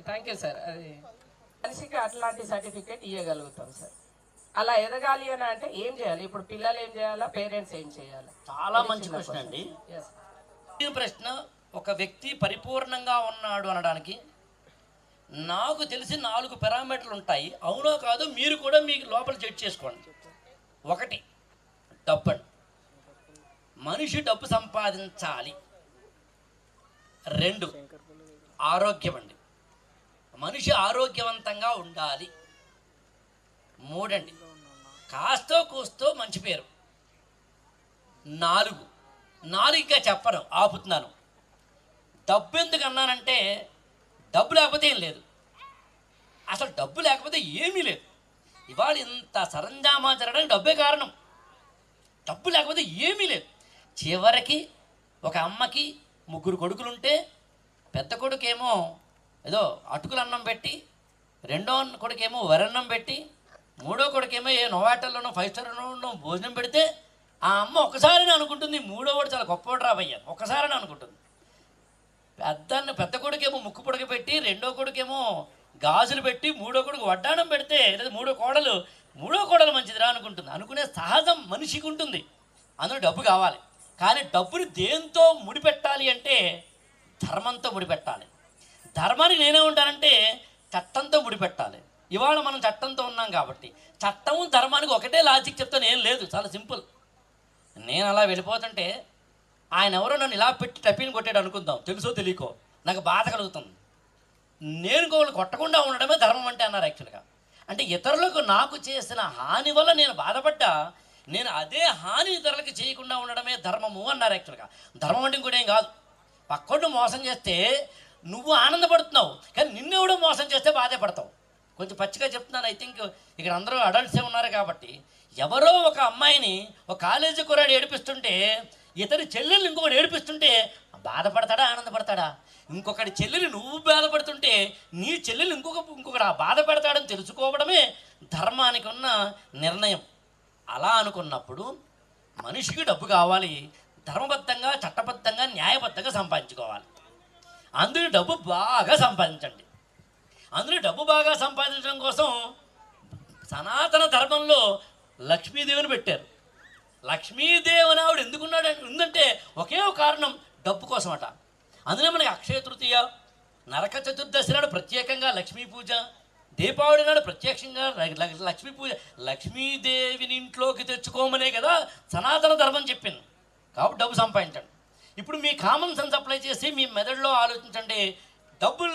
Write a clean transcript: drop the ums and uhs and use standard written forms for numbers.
Thank you sir. అది మనిషికి అట్లాంటి సర్టిఫికేట్ ఇవ్వగలుగుతాం సార్. అలా ఎదగాలి అని అంటే ఏం చేయాలి? ఇప్పుడు పిల్లలు ఏం చేయాలా, పేరెంట్స్ ఏం చేయాలి? చాలా మంచి ప్రశ్న అండి. ఈ ప్రశ్న ఒక వ్యక్తి పరిపూర్ణంగా ఉన్నాడు అనడానికి నాకు తెలిసి 4 పారామీటర్లు ఉంటాయి. అవునో కాదో మీరు కూడా మీకు లోపల చెక్ చేసుకోండి. 1 డబ్బు, మనిషి డబ్బు సంపాదించాలి. 2 ఆరోగ్యం అండి, మనిషి ఆరోగ్యవంతంగా ఉండాలి. 3 అండి కాస్తో కూస్తో మంచి పేరు. 4 ఇంకా చెప్పను, ఆపుతున్నాను. డబ్బు ఎందుకు అన్నానంటే డబ్బు లేకపోతే ఏం లేదు, అసలు డబ్బు లేకపోతే ఏమీ లేదు. ఇవాళ ఇంత సరంజామా జరగడానికి డబ్బే కారణం. డబ్బు లేకపోతే ఏమీ లేదు. చివరికి ఒక అమ్మకి 3 కొడుకులుంటే పెద్ద కొడుకేమో ఏదో అటుకులు అన్నం పెట్టి, రెండో కొడుకేమో వరన్నం పెట్టి, మూడో కొడుకేమో ఏ నోవాటల్లోనో 5 స్టార్లోనో భోజనం పెడితే ఆ అమ్మ ఒక్కసారిని అనుకుంటుంది, మూడో వాడు చాలా గొప్పవాడు రాబయ్యా ఒక్కసారిని అనుకుంటుంది. పెద్ద కొడుకేమో ముక్కు పొడక పెట్టి, రెండో కొడుకేమో గాజులు పెట్టి, మూడో కొడుకు వడ్డానం పెడితే లేదా మూడో కోడలు మంచిదిరా అనుకుంటుంది. అనుకునే సహజం మనిషికి ఉంటుంది. అందులో డబ్బు కావాలి. కానీ డబ్బుని దేంతో ముడిపెట్టాలి అంటే ధర్మంతో ముడిపెట్టాలి. ధర్మాన్ని నేనే ఉంటానంటే చట్టంతో ముడిపెట్టాలి. ఇవాళ మనం చట్టంతో ఉన్నాం కాబట్టి చట్టము ధర్మానికి ఒకటే లాజిక్ చెప్తాను, ఏం లేదు, చాలా సింపుల్. నేను అలా వెళ్ళిపోతుంటే ఆయన ఎవరో నన్ను ఇలా పెట్టి టపీని కొట్టాడు అనుకుందాం, తెలుసో తెలియకో, నాకు బాధ కలుగుతుంది. నేను ఇంకొకరు కొట్టకుండా ఉండడమే ధర్మం అంటే అన్నారు. యాక్చువల్గా అంటే ఇతరులకు నాకు చేసిన హాని వల్ల నేను బాధపడ్డా, నేను అదే హాని ఇతరులకు చేయకుండా ఉండడమే ధర్మము అన్నారు. యాక్చువల్గా ధర్మం అంటే ఇంకోటి ఏం కాదు. పక్కడు మోసం చేస్తే నువ్వు ఆనందపడుతున్నావు, కానీ నిన్నెవడో మోసం చేస్తే బాధపడతావు. కొంచెం పచ్చిగా చెప్తున్నాను. ఐ థింక్ ఇక్కడ అందరూ అడల్ట్సే ఉన్నారు కాబట్టి ఎవరో ఒక అమ్మాయిని ఒక కాలేజీ కుర్రాడు ఏడిపిస్తుంటే, ఇతని చెల్లెలు ఇంకొకటి ఏడిపిస్తుంటే బాధపడతాడా, ఆనందపడతాడా? ఇంకొకటి చెల్లెలు నువ్వు బాధపడుతుంటే నీ చెల్లెలు ఇంకొకటి బాధపడతాడని తెలుసుకోవడమే ధర్మానికి ఉన్న నిర్ణయం. అలా అనుకున్నప్పుడు మనిషికి డబ్బు కావాలి, ధర్మబద్ధంగా చట్టబద్ధంగా న్యాయబద్ధంగా సంపాదించుకోవాలి. అందులో డబ్బు బాగా సంపాదించండి. అందులో డబ్బు బాగా సంపాదించడం కోసం సనాతన ధర్మంలో లక్ష్మీదేవిని పెట్టారు. లక్ష్మీదేవిని ఆవిడ ఎందుకున్నాడు ఉందంటే ఒకే ఒక కారణం, డబ్బు కోసం అట. అందులో మనకి అక్షయ తృతీయ, నరక చతుర్దశి నాడు ప్రత్యేకంగా లక్ష్మీ పూజ, దీపావళి నాడు ప్రత్యక్షంగా లక్ష్మీ పూజ. లక్ష్మీదేవిని ఇంట్లోకి తెచ్చుకోమనే కదా సనాతన ధర్మం చెప్పింది. కాబట్టి డబ్బు సంపాదించండి. ఇప్పుడు మీ కామన్ సెన్స్ అప్లై చేసి మీ మెదడులో ఆలోచించండి. డబ్బులు